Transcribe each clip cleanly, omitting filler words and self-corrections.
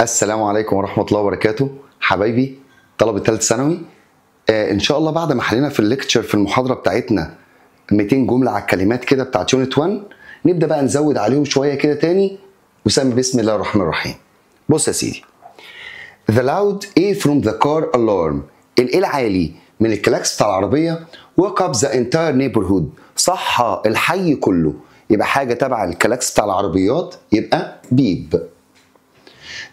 السلام عليكم ورحمة الله وبركاته حبايبي طلبة ثالث ثانوي. إن شاء الله بعد ما حلينا في الليكتشر في المحاضرة بتاعتنا 200 جملة على الكلمات كده بتاعت يونت 1 نبدأ بقى نزود عليهم شوية كده تاني وسمي بسم الله الرحمن الرحيم. بص يا سيدي، The loud A from the car alarm، الإيه العالي من الكلاكس بتاع العربية woke up the entire neighborhood، صحى الحي كله، يبقى حاجة تبع الكلاكس بتاع العربيات يبقى بيب.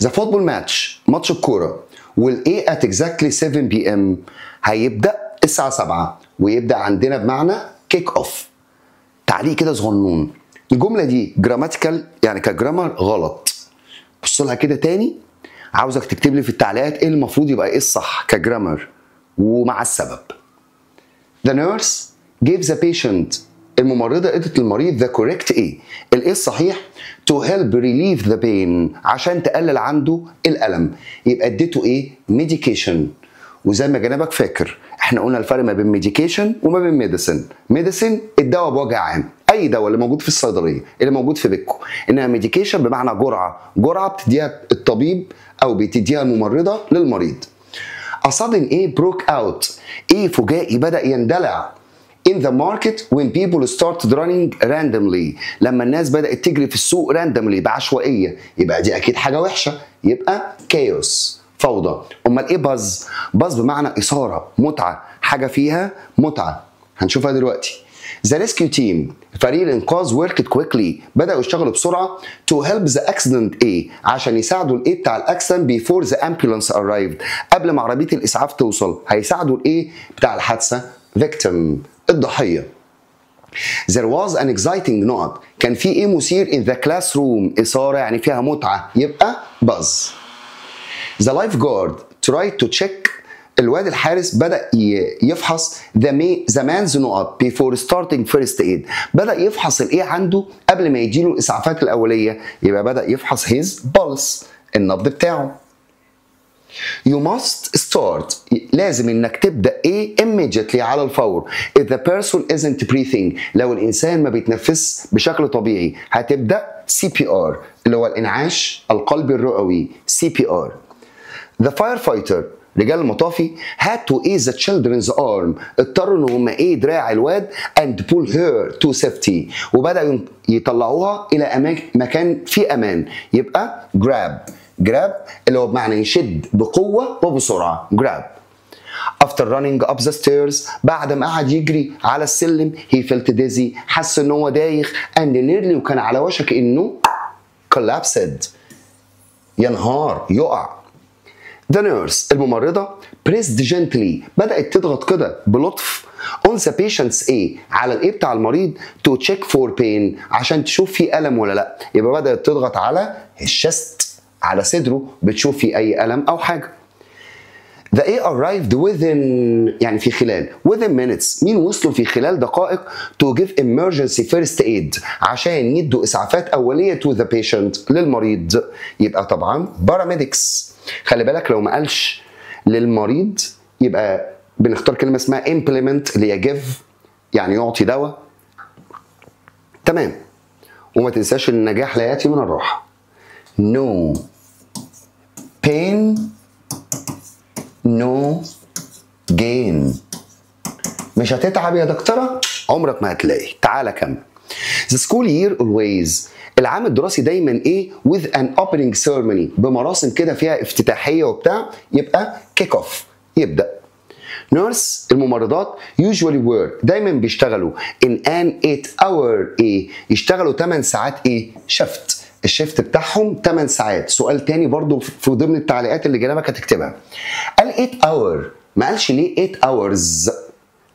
The football match، ماتش الكورة will A at exactly 7 p.m. هيبدأ الساعة 7 ويبدأ عندنا بمعنى kick off. تعليق كده صغنون، الجملة دي جراماتيكال يعني كجرامر غلط، بص لها كده تاني، عاوزك تكتب لي في التعليقات ايه المفروض يبقى ايه الصح كجرامر ومع السبب. The nurse gave the patient، الممرضة ادت للمريض the correct ايه، الايه الصحيح to help relieve the pain، عشان تقلل عنده الألم، يبقى اديته ايه medication. وزي ما جنابك فاكر احنا قلنا الفرق ما بين medication وما بين medicine. medicine الدواء بوجه عام، اي دواء اللي موجود في الصيدليه اللي موجود في بيتكم، انما medication بمعنى جرعه بتديها الطبيب او بتديها الممرضه للمريض. A sudden A broke out، ايه فجائي بدأ يندلع in the market when people started running randomly، لما الناس بدأت تجري في السوق randomly بعشوائية، يبقى دي أكيد حاجة وحشة، يبقى chaos فوضى. أمال إيه buzz؟ buzz بمعنى إثارة متعة، حاجة فيها متعة، هنشوفها دلوقتي. The rescue team، فريق الإنقاذ worked quickly، بدأوا يشتغلوا بسرعة to help the accident A، عشان يساعدوا الإيه بتاع الأكسن before the ambulance arrived، قبل ما عربية الإسعاف توصل، هيساعدوا الإيه بتاع الحادثة victim الضحية. There was an exciting note، كان في ايه مثير in the classroom، إثارة يعني فيها متعة، يبقى buzz. The lifeguard tried to check، الواد الحارس بدأ يفحص the man's note before starting first aid، بدأ يفحص الايه عنده قبل ما يديله الإسعافات الأولية، يبقى بدأ يفحص his pulse النبض بتاعه. You must start، لازم انك تبدا ايه immediately على الفور. If the person isn't breathing، لو الانسان ما بيتنفسش بشكل طبيعي هتبدا CPR اللي هو الانعاش القلبي الرئوي CPR. The firefighter، رجال المطافي had to ease the children's arm، اضطروا ان هم ايه دراع الواد and pull her to safety، وبداوا يطلعوها الى مكان في امان، يبقى grab اللي هو بمعنى يشد بقوة وبسرعة grab. After running up the stairs، بعد ما قعد يجري على السلم he felt dizzy، حس ان هو دايخ and nearly، وكان على وشك انه collapsed ينهار يقع. The nurse الممرضة pressed gently، بدأت تضغط كده بلطف on the patient's A، على الايه بتاع المريض to check for pain، عشان تشوف فيه ألم ولا لا، يبقى بدأت تضغط على his chest على صدره بتشوف فيه أي ألم أو حاجة. The A arrived within يعني في خلال within minutes، مين وصلوا في خلال دقائق to give emergency first aid، عشان يدوا إسعافات أولية to the patient للمريض، يبقى طبعا paramedics. خلي بالك لو ما قالش للمريض يبقى بنختار كلمة اسمها implement اللي هي give يعني يعطي دواء. تمام، وما تنساش ان النجاح لا يأتي من الراحة. No pain no gain، مش هتتعب يا دكتورة عمرك ما هتلاقي. تعالى كمل. The school year always، العام الدراسي دايما ايه with an opening ceremony، بمراسم كده فيها افتتاحية وبتاع، يبقى kick off يبدأ. nurse الممرضات usually work، دايما بيشتغلوا in an 8 hour ايه، يشتغلوا 8 ساعات ايه شفت، الشيفت بتاعهم 8 ساعات. سؤال تاني برضو في ضمن التعليقات اللي جنبك هتكتبها، قال 8 اور، ما قالش ليه 8 hours،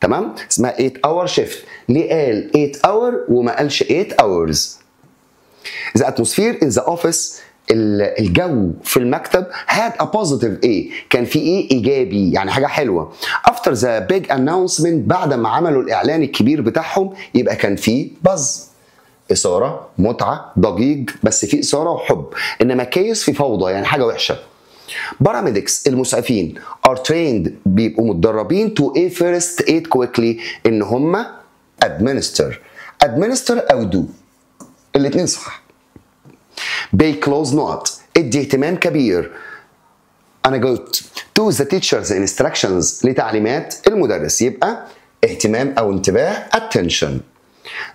تمام، اسمها 8 اور شيفت، ليه قال 8 اور وما قالش 8 hours. The atmosphere in the office، الجو في المكتب had a positive ايه، كان في ايه ايجابي يعني حاجه حلوه. After the big announcement، بعد ما عملوا الاعلان الكبير بتاعهم يبقى كان في buzz، إثارة متعة ضجيج، بس في إثارة وحب، إنما كيس في فوضى يعني حاجة وحشة. Paramedics المسعفين are trained، بيبقوا متدربين to a first aid quickly، إن هم administer أو do، الاتنين صح. Pay close note، ادي اهتمام كبير. أنا قلت to the teacher's instructions لتعليمات المدرس، يبقى اهتمام أو انتباه attention.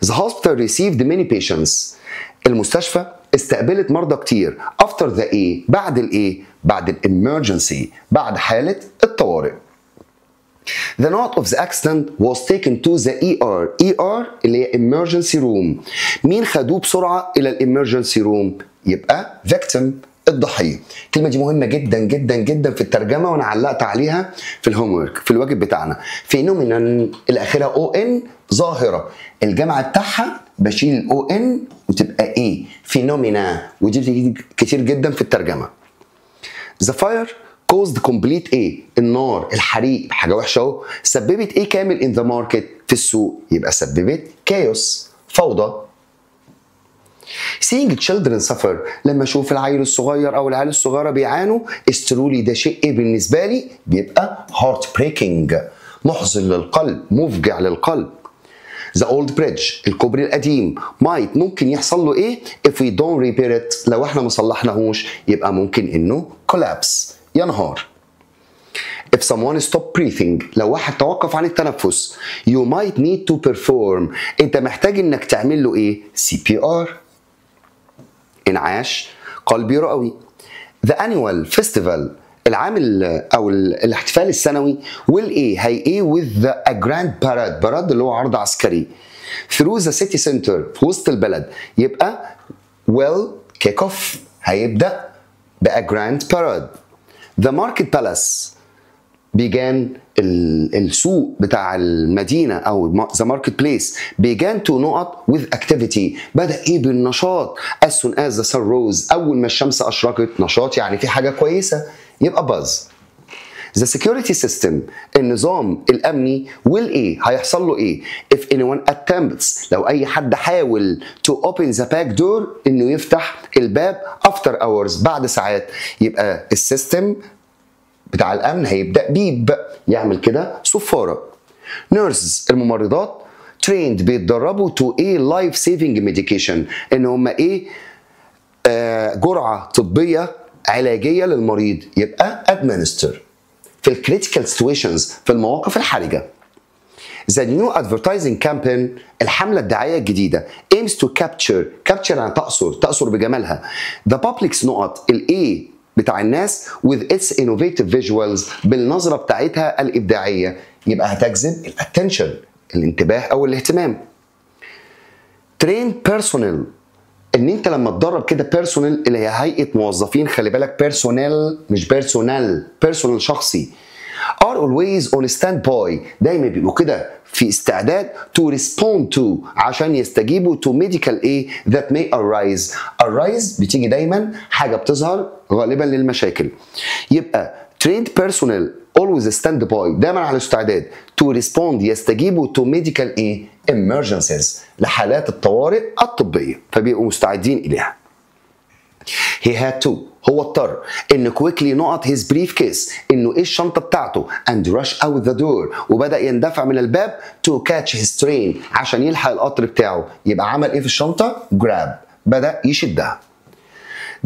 The hospital received many patients. المستشفى استقبلت مرضى كتير. after the A بعد الإيه؟ بعد الإمرجنسي، بعد حالة الطوارئ. The note of the accident was taken to the ER. ER اللي هي emergency room. مين خدوه بسرعة إلى الإمرجنسي روم؟ يبقى victim الضحية. الكلمة دي مهمة جدا جدا جدا في الترجمة، وأنا علقت عليها في الهوم ورك في الواجب بتاعنا. فينومينال الأخيرة ON ظاهرة، الجمع بتاعها بشيل ON وتبقى إيه؟ فينومينا، ودي بتيجي كتير جدا في الترجمة. The fire caused complete A النار الحريق حاجة وحشة أهو، سببت إيه كامل in the market في السوق؟ يبقى سببت chaos فوضى. Seeing children suffer لما اشوف العيل الصغير او العيال الصغيره بيعانوا استرولي ده شيء ايه بالنسبه لي؟ بيبقى heartbreaking محزن للقلب مفجع للقلب. The old bridge الكوبري القديم might ممكن يحصل له ايه if we don't repair it لو احنا ما صلحناهوش؟ يبقى ممكن انه collapse ينهار. If someone stop breathing لو واحد توقف عن التنفس you might need to perform انت محتاج انك تعمل له ايه؟ CPR انعاش قلبي رئوي. The annual festival العام او الاحتفال السنوي will ايه؟ هي ايه with a grand parade. parade اللي هو عرض عسكري through the city center في وسط البلد، يبقى will kick off هيبدأ ب a grand parade. The market palace began السوق بتاع المدينة أو the marketplace began to نقط with activity بدأ إيه بالنشاط as soon as the sun rose أول ما الشمس أشرقت. نشاط يعني في حاجة كويسة يبقى buzz. The security system النظام الأمني will إيه؟ هيحصل له إيه؟ if anyone attempts لو أي حد حاول to open the back door إنه يفتح الباب after hours بعد ساعات، يبقى السيستم بتاع الامن هيبدا بيب يعمل كده صفاره. نيرسز الممرضات تريند بيتدربوا تو ايه لايف سيفنج ميديكيشن ان هم ايه جرعه طبيه علاجيه للمريض، يبقى ادمنستر. في الكريتيكال سيتويشنز في المواقف الحرجه. The new advertising campaign الحملة الدعائية الجديدة aims to capture يعني تأثر بجمالها the public's نقط الايه بتاع الناس with its innovative visuals بالنظرة بتاعتها الإبداعية، يبقى هتجذب الاتنشن الانتباه أو الاهتمام. train personnel إن أنت لما تدرب كده personnel اللي هي هيئة موظفين، خلي بالك personnel مش personal شخصي. are always on standby دايما بيبقوا كده في استعداد to respond to عشان يستجيبوا to medical ايه that may arise بتيجي دايما حاجة بتظهر غالبا للمشاكل، يبقى trained personnel always stand by دايما على استعداد to respond يستجيبوا to medical ايه emergencies لحالات الطوارئ الطبية فبيبقوا مستعدين إليها. He had to هو اضطر ان كويكلي نقط his briefcase انه ايه الشنطه بتاعته and rush out the door وبدا يندفع من الباب to catch his train عشان يلحق القطر بتاعه، يبقى عمل ايه في الشنطه؟ grab بدا يشدها.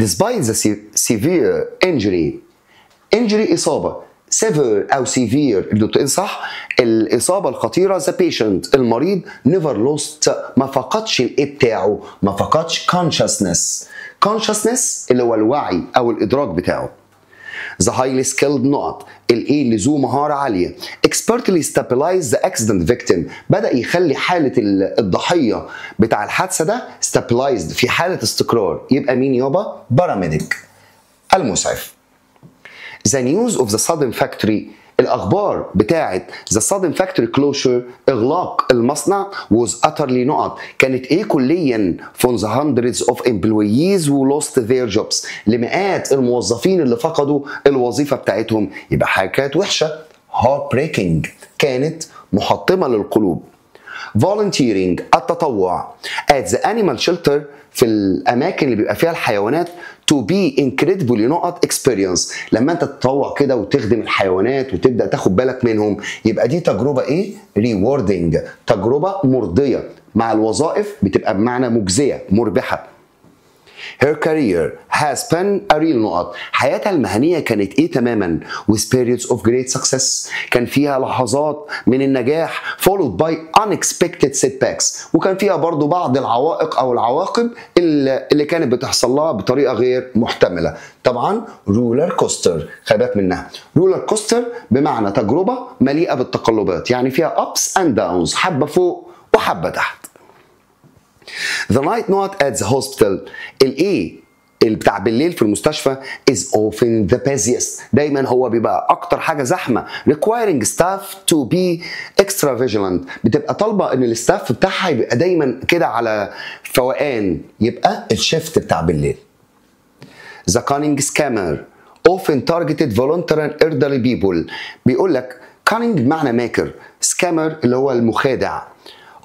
Despite the severe injury اصابه severe او severe النطقين صح، الاصابه الخطيره the patient المريض never lost ما فقدش الايه بتاعه، ما فقدش consciousness اللي هو الوعي او الادراك بتاعه. The highly skilled نقط الايه اللي ذو مهاره عاليه expertly stabilize the accident victim بدا يخلي حاله الضحيه بتاع الحادثه ده stabilized في حاله استقرار، يبقى مين يابا؟ paramedic المسعف. The news of the sudden factory الأخبار بتاعت the sudden factory closure إغلاق المصنع was utterly نقط كانت إيه كليا from the hundreds of employees who lost their jobs لمئات الموظفين اللي فقدوا الوظيفة بتاعتهم، يبقى حاجة كانت وحشة heartbreaking كانت محطمة للقلوب. volunteering التطوع at the animal shelter في الأماكن اللي بيبقى فيها الحيوانات to be incredibly نقط experience لما انت تتطوع كده وتخدم الحيوانات وتبدأ تاخد بالك منهم، يبقى دي تجربة ايه؟ rewarding تجربة مرضية، مع الوظائف بتبقى بمعنى مجزية مربحة. Her career has been a real نقط. حياتها المهنية كانت إيه تماما؟ With periods of great success. كان فيها لحظات من النجاح followed by unexpected setbacks. وكان فيها برضو بعض العوائق أو العواقب اللي كانت بتحصل لها بطريقة غير محتملة. طبعا رولر كوستر، خلي بالك منها. رولر كوستر بمعنى تجربة مليئة بالتقلبات، يعني فيها ups and downs، حبة فوق وحبة تحت. The night not at the hospital. الايه اللي بتاع بالليل في المستشفى is often the busiest. دايما هو بيبقى اكتر حاجه زحمه. requiring staff to be extra vigilant. بتبقى طالبه ان الستاف بتاعها يبقى دايما كده على فوقان، يبقى الشيفت بتاع بالليل. The cunning scammer often targeted voluntary and elderly people. بيقول لك cunning بمعنى ماكر، scammer اللي هو المخادع.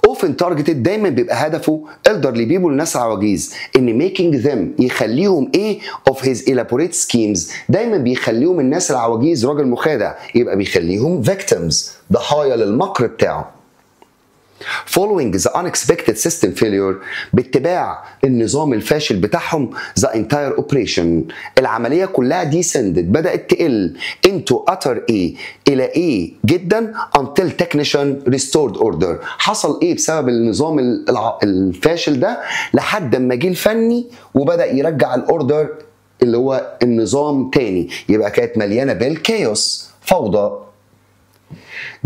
often targeted دايما بيبقى هدفه elderly people، الناس العواجيز، ان making them يخليهم ايه of his elaborate schemes. دايما بيخليهم الناس العواجيز راجل مخادع، يبقى بيخليهم victims، ضحايا للمكر بتاعه. Following the unexpected system failure، باتباع النظام الفاشل بتاعهم the entire operation، العملية كلها descended، بدأت تقل into utter A، إلى A جدا until technician restored order. حصل إيه بسبب النظام الفاشل ده لحد ما جه الفني وبدأ يرجع الأوردر اللي هو النظام تاني، يبقى كانت مليانة بالكايوس، فوضى.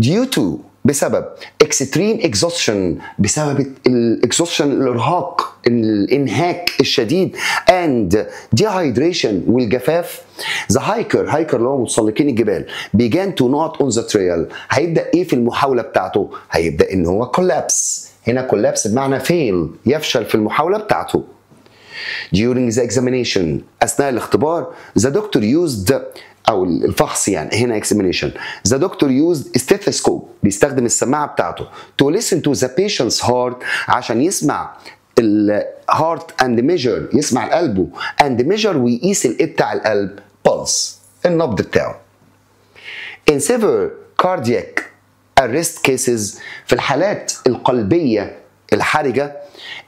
due to بسبب extreme exhaustion، بسبب الاكزوشن الارهاق الانهاك الشديد and dehydration والجفاف. the hiker اللي هو متسلقين الجبال began to not on the trail. هيبدا ايه في المحاوله بتاعته؟ هيبدا ان هو collapse. هنا collapse بمعنى fail، يفشل في المحاوله بتاعته. during the examination، اثناء الاختبار the doctor used او الفحص، يعني هنا examination the doctor used stethoscope، بيستخدم السماعه بتاعته to listen to the patient's heart، عشان يسمع heart and measure، يسمع القلب and measure ويقيس الايه بتاع القلب pulse، النبض بتاعه. in severe cardiac arrest cases، في الحالات القلبيه الحرجه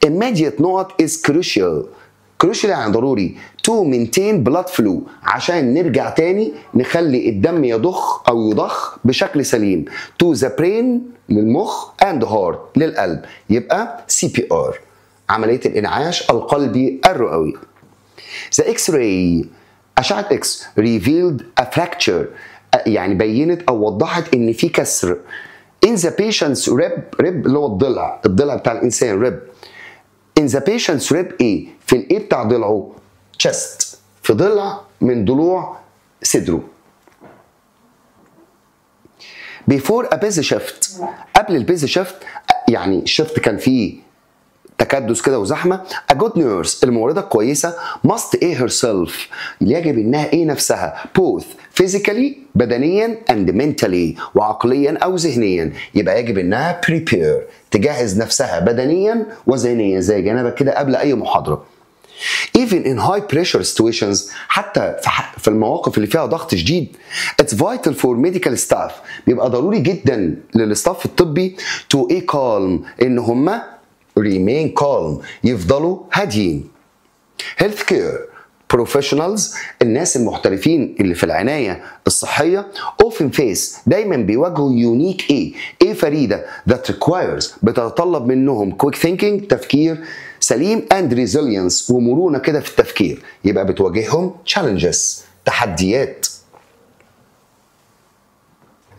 immediate نقط is crucial يعني ضروري to maintain blood flow، عشان نرجع تاني نخلي الدم يضخ بشكل سليم to the brain للمخ and heart للقلب، يبقى CPR، عملية الإنعاش القلبي الرئوي. The X-ray، أشعة إكس revealed a fracture، يعني بينت أو وضحت إن في كسر in the patient's rib اللي هو الضلع بتاع الإنسان rib. in the patient's rib ايه؟ في الايه بتاع ضلعه chest، في ضلع من ضلوع صدره. before a busy shift، قبل البيزي شيفت، يعني الشيفت كان فيه تكدس كده وزحمه. a good nurse، الممرضه الكويسه must ايه herself، يجب انها ايه نفسها both physically بدنيا and mentally وعقليا او ذهنيا، يبقى يجب انها prepare تجهز نفسها بدنيا وذهنيا زي جنابك كده قبل اي محاضره. even in high pressure situations، حتى في المواقف اللي فيها ضغط شديد it's vital for medical staff، بيبقى ضروري جدا للستاف الطبي to a calm، ان هم remain calm، يفضلوا هاديين. healthcare professionals، الناس المحترفين اللي في العناية الصحية often face، دايما بيواجهوا unique ايه فريدة that requires، بتتطلب منهم quick thinking، تفكير سليم and resilience، ومرونة كده في التفكير، يبقى بتواجههم challenges، تحديات.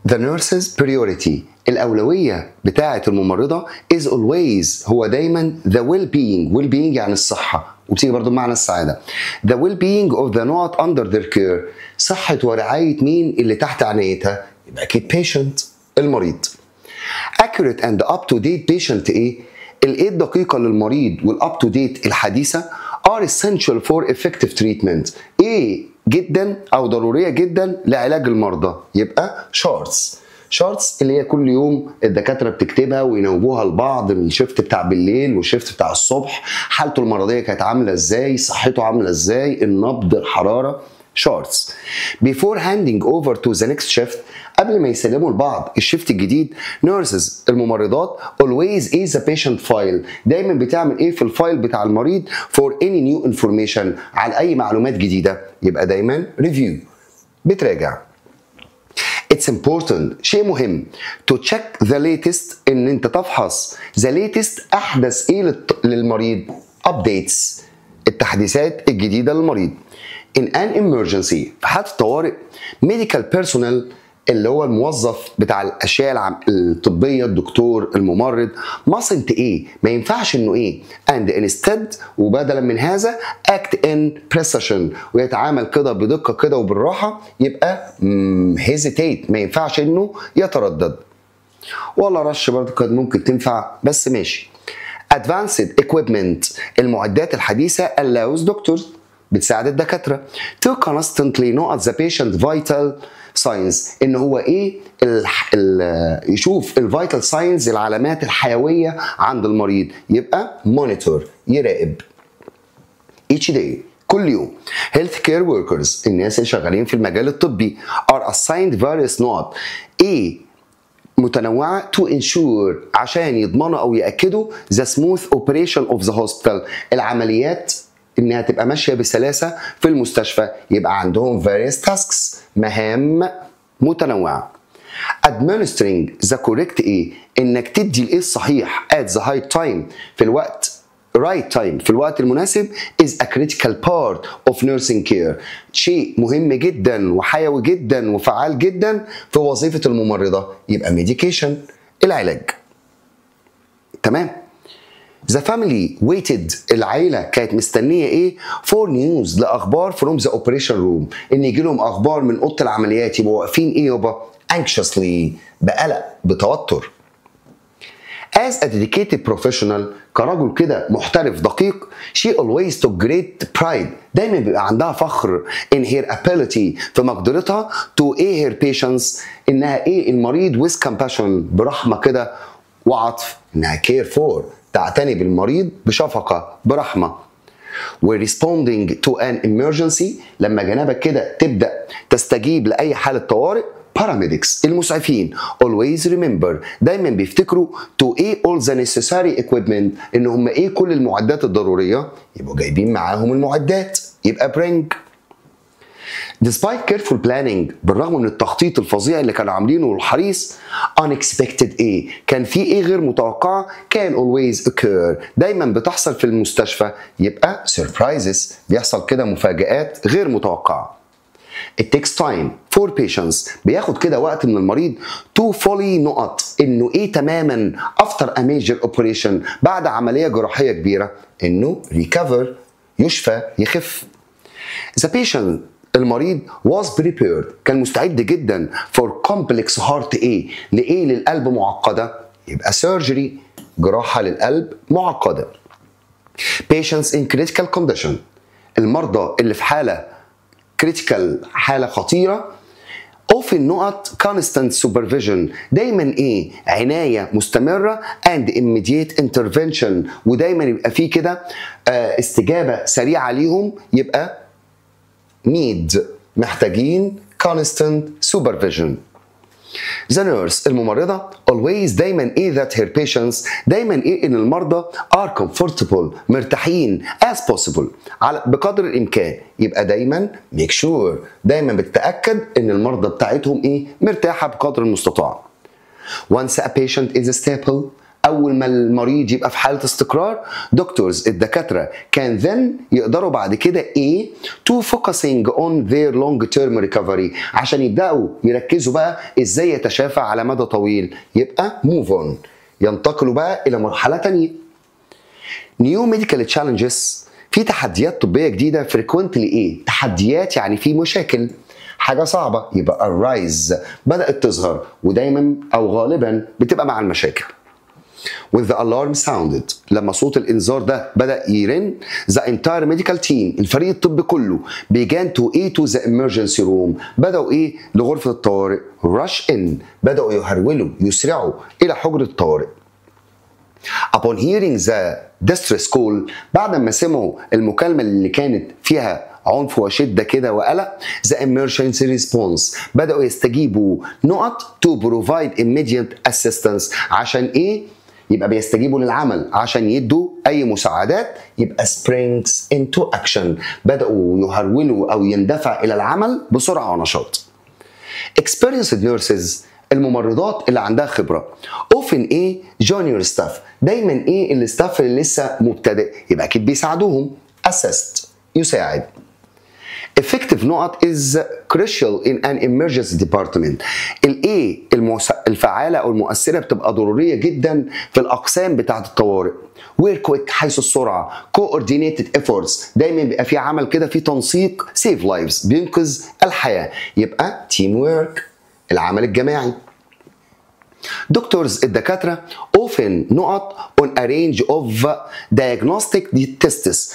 The nurse's priority، الأولوية بتاعة الممرضة is always، هو دايما the well-being يعني الصحة، وبتيجي برضو بمعنى السعادة. the well-being of the not under their care، صحة ورعاية مين اللي تحت عنايتها؟ يبقى أكيد patient، المريض. accurate and up to date patient ايه؟ الايه الدقيقة للمريض والup to date الحديثة are essential for effective treatment، ايه جدا او ضروريه جدا لعلاج المرضى، يبقى شارتس اللي هي كل يوم الدكاتره بتكتبها وينوبوها لبعض، الشيفت بتاع بالليل والشيفت بتاع الصبح، حالته المرضيه كانت عامله ازاي، صحته عامله ازاي، النبض، الحراره، شارتس. before handing over to the next shift، قبل ما يسلموا لبعض الشيفت الجديد نيرسز الممرضات always is a patient file دايما بتعمل ايه في الفايل بتاع المريض for any new information على اي معلومات جديده، يبقى دايما review بتراجع. It's important شيء مهم to check the latest ان انت تفحص the latest احدث ايه للمريض updates التحديثات الجديده للمريض. In an emergency في حالة الطوارئ medical personnel اللي هو الموظف بتاع الاشياء الطبيه الدكتور الممرض mustn't ايه ما ينفعش انه ايه and instead وبدلا من هذا act in precision ويتعامل كده بدقه كده وبالراحه، يبقى hesitate ما ينفعش انه يتردد. والله رش برضه كانت ممكن تنفع بس ماشي. advanced equipment المعدات الحديثه allows doctors بتساعد الدكاتره to constantly know the patient vital signs ان هو ايه يشوف الفيتال ساينز العلامات الحيويه عند المريض، يبقى monitor يراقب. each day كل يوم health care workers الناس اللي شغالين في المجال الطبي are assigned various نقط ايه متنوعه to ensure عشان يضمنوا او ياكدوا the smooth operation of the hospital العمليات انها تبقى ماشيه بسلاسه في المستشفى، يبقى عندهم various tasks مهام متنوعه. administering the correct ايه انك تدي الايه الصحيح at the right time في الوقت right time في الوقت المناسب is a critical part of nursing care شيء مهم جدا وحيوي جدا وفعال جدا في وظيفه الممرضه، يبقى medication العلاج. تمام. The family waited العيلة كانت مستنية ايه for news لأخبار from the operation room إن يجي لهم أخبار من أوضة العمليات، يبقوا واقفين ايه يابا anxiously بقلق بتوتر. As a dedicated professional كرجل كده محترف دقيق she always took great pride دايما بيبقى عندها فخر in her ability في مقدرتها to aid her patients إنها ايه المريض with compassion برحمة كده وعطف، إنها care for تعتني بالمريض بشفقة برحمة. وريسبوندينج to an emergency لما جنابك كده تبدأ تستجيب لأي حالة طوارئ paramedics المسعفين always remember دايما بيفتكروا to ايه all the necessary equipment ان هم ايه كل المعدات الضرورية، يبقوا جايبين معاهم المعدات، يبقى bring. Despite careful planning بالرغم من التخطيط الفظيع اللي كانوا عاملينه والحريص unexpected ايه كان في ايه غير متوقعه كان always occur دايما بتحصل في المستشفى، يبقى surprises بيحصل كده مفاجآت غير متوقعه. It takes time for patients بياخد كده وقت من المريض to fully نقط انه ايه تماما after a major operation بعد عمليه جراحيه كبيره انه recover يشفى يخف. The patient المريض was prepared كان مستعد جدا for complex heart ايه لايه للقلب معقده، يبقى surgery جراحه للقلب معقده. Patients in critical condition المرضى اللي في حاله critical حاله خطيره often نقط constant supervision دايما ايه عنايه مستمره and immediate intervention ودايما يبقى فيه كده استجابه سريعه ليهم، يبقى need محتاجين constant supervision. The nurse الممرضة always دايما ايه that her patients دايما ايه ان المرضى are comfortable مرتاحين as possible بقدر الامكان، يبقى دايما make sure دايما بتتأكد ان المرضى بتاعتهم ايه مرتاحة بقدر المستطاع. Once a patient is stable أول ما المريض يبقى في حالة استقرار دكتورز الدكاترة كان then يقدروا بعد كده إيه to focusing on their long term recovery عشان يبدأوا يركزوا بقى إزاي يتشافى على مدى طويل، يبقى move on ينتقلوا بقى إلى مرحلة تانية. New medical challenges في تحديات طبية جديدة frequently إيه تحديات يعني في مشاكل حاجة صعبة، يبقى arise بدأت تظهر ودايما أو غالبا بتبقى مع المشاكل. When the alarm sounded لما صوت الإنذار ده بدأ يرن the entire medical team الفريق الطبي كله began to the emergency room بدأوا إيه لغرفة الطوارئ rush in بدأوا يهرولوا يسرعوا إلى حجرة الطوارئ. Upon hearing the distress call بعد ما سمعوا المكالمة اللي كانت فيها عنف وشدة كده وقلق. The emergency response بدأوا يستجيبوا نقط to provide immediate assistance. عشان إيه؟ يبقى بيستجيبوا للعمل عشان يدوا أي مساعدات. يبقى springs into action بدأوا يهرولوا أو يندفع إلى العمل بسرعة ونشاط. experienced nurses الممرضات اللي عندها خبرة often ايه junior staff دايما ايه الستاف اللي لسه مبتدئ يبقى اكيد بيساعدوهم. assist يساعد. effective نقط is crucial in an emergency department. الايه الفعالة او المؤثرة بتبقى ضرورية جدا في الاقسام بتاعة الطوارئ. where quick حيث السرعة. coordinated efforts دايما بيبقى في عمل كده في تنسيق. save lives بينقذ الحياة. يبقى teamwork العمل الجماعي. دكتورز الدكاترة often نقط on a range of diagnostic tests.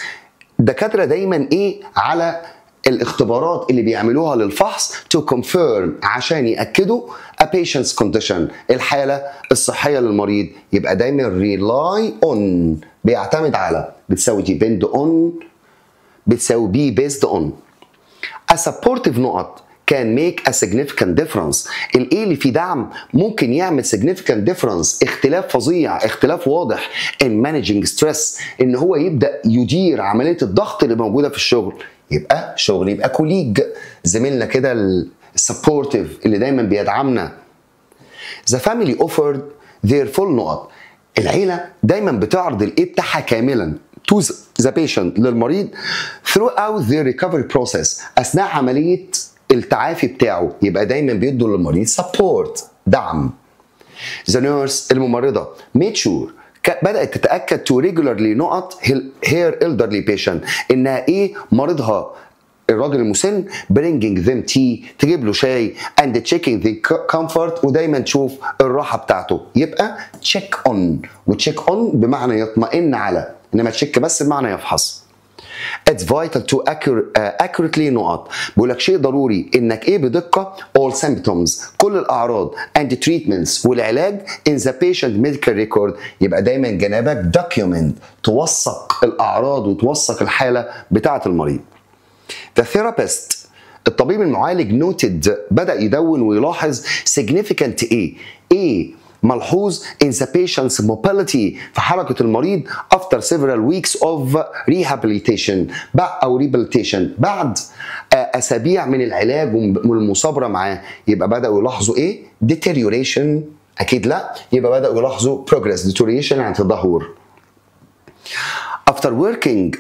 الدكاترة دايما ايه على الاختبارات اللي بيعملوها للفحص to confirm عشان يأكدوا a patient's condition الحالة الصحية للمريض. يبقى دايما rely on بيعتمد على بتساوي depend on بتساوي be based on. a supportive نقط can make a significant difference. الايه اللي فيه دعم ممكن يعمل significant difference اختلاف فظيع اختلاف واضح in managing stress ان هو يبدأ يدير عملية الضغط اللي موجودة في الشغل. يبقى شغل يبقى كوليج زميلنا كده السبورتيف اللي دايما بيدعمنا. The family offered their full نقط العيلة دايما بتعرض الايه بتاعها كاملا to the patient للمريض throughout their recovery process أثناء عملية التعافي بتاعه. يبقى دايما بيدوا للمريض support دعم. The nurse الممرضة made sure بدأت تتأكد to regularly نقط her elderly patient إنها إيه مريضها الراجل المسن bringing them tea تجيب له شاي and checking the comfort ودايما تشوف الراحة بتاعته. يبقى check on وcheck on بمعنى يطمئن على إنما check بس بمعنى يفحص. It's vital to accurately نقط بيقول لك شيء ضروري انك ايه بدقه all symptoms كل الاعراض and treatments والعلاج in the patient medical record. يبقى دايما جنابك document توثق الاعراض وتوثق الحاله بتاعه المريض. The therapist الطبيب المعالج noted بدأ يدون ويلاحظ significant ايه ملحوظ in the patient's mobility في حركة المريض after several weeks of rehabilitation بعد أسابيع من العلاج والمصابرة معاه. يبقى بدأوا يلاحظوا إيه؟ deterioration أكيد لا. يبقى بدأوا يلاحظوا progress deterioration يعني تدهور. after working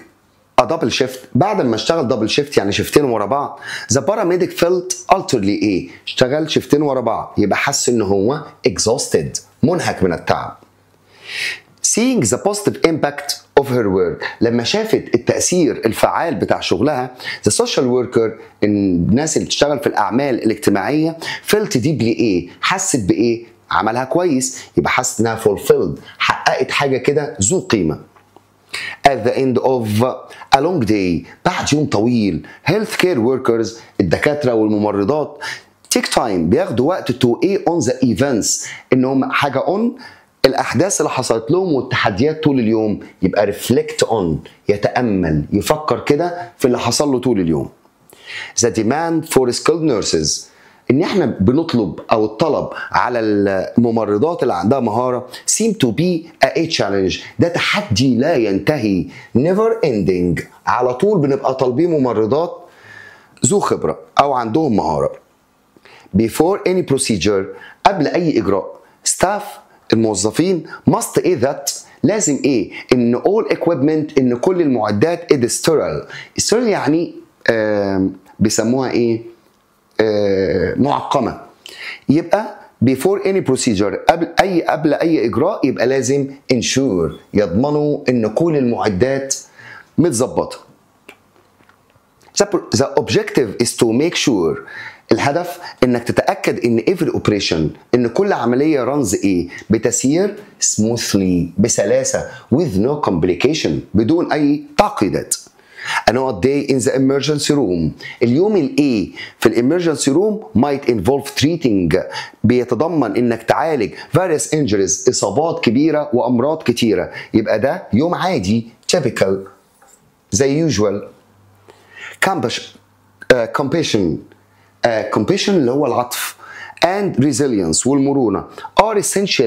a double shift بعد ما اشتغل دبل شيفت يعني شيفتين ورا بعض the paramedic felt utterly ايه اشتغل شيفتين ورا بعض يبقى حس ان هو exhausted منهك من التعب. seeing the positive impact of her work لما شافت التأثير الفعال بتاع شغلها the social worker الناس اللي بتشتغل في الأعمال الاجتماعية felt deeply ايه حست بايه عملها كويس يبقى حست انها fulfilled حققت حاجة كده ذو قيمة. at the end of a long day بعد يوم طويل healthcare workers الدكاترة والممرضات take time بياخدوا وقت to ايه on the events انهم حاجة on الأحداث اللي حصلت لهم والتحديات طول اليوم. يبقى reflect on يتأمل يفكر كده في اللي حصل له طول اليوم. the demand for skilled nurses ان احنا بنطلب او الطلب على الممرضات اللي عندها مهاره seem to be a challenge ده تحدي لا ينتهي never ending على طول بنبقى طالبين ممرضات ذو خبره او عندهم مهاره. before any procedure قبل اي اجراء staff الموظفين must ايه that لازم ايه ان all equipment ان كل المعدات is sterile يعني بيسموها ايه معقمة. يبقى before any procedure قبل أي إجراء يبقى لازم ensure يضمنوا إن كل المعدات متظبطة. The objective is to make sure الهدف إنك تتأكد إن every operation إن كل عملية رنز إيه بتسير smoothly بسلاسة with no complication بدون أي تعقيدات. another day in the emergency room اليوم الايه في الامرجنسي روم might involve treating بيتضمن انك تعالج various injuries اصابات كبيره وامراض كتيره. يبقى ده يوم عادي typical زي usual. compassion اللي هو العطف and resilience والمرونة are essential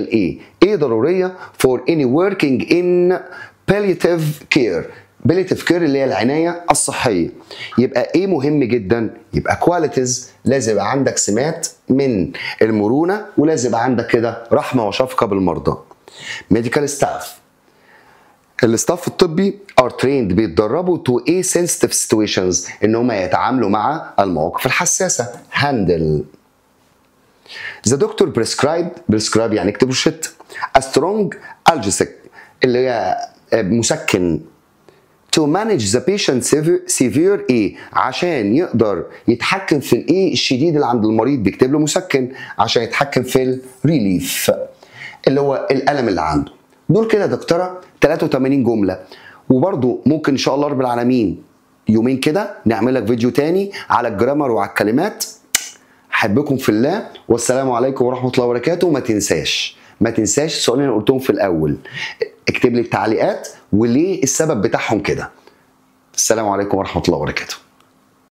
ايه ضرورية for any working in palliative care. palliative care اللي هي العناية الصحية. يبقى ايه مهم جدا؟ يبقى qualities، لازم يبقى عندك سمات من المرونة، ولازم يبقى عندك كده رحمة وشفقة بالمرضى. medical staff، الاستاف الطبي are trained، بيتدربوا to a sensitive situations، ان هم يتعاملوا مع المواقف الحساسة. handle. The doctor prescribe يعني يكتب روشته. a strong analgesic اللي هي مسكن. to manage the patient severe ايه عشان يقدر يتحكم في الايه الشديد اللي عند المريض، بيكتب له مسكن عشان يتحكم في الريليف اللي هو الالم اللي عنده. دول كده يا دكتوره 83 جمله، وبرده ممكن ان شاء الله رب العالمين يومين كده نعمل لك فيديو تاني على الجرامر وعلى الكلمات. احبكم في الله، والسلام عليكم ورحمه الله وبركاته. وما تنساش السؤالين اللي قلتهم في الاول، اكتب لي التعليقات وليه السبب بتاعهم كده. السلام عليكم ورحمه الله وبركاته.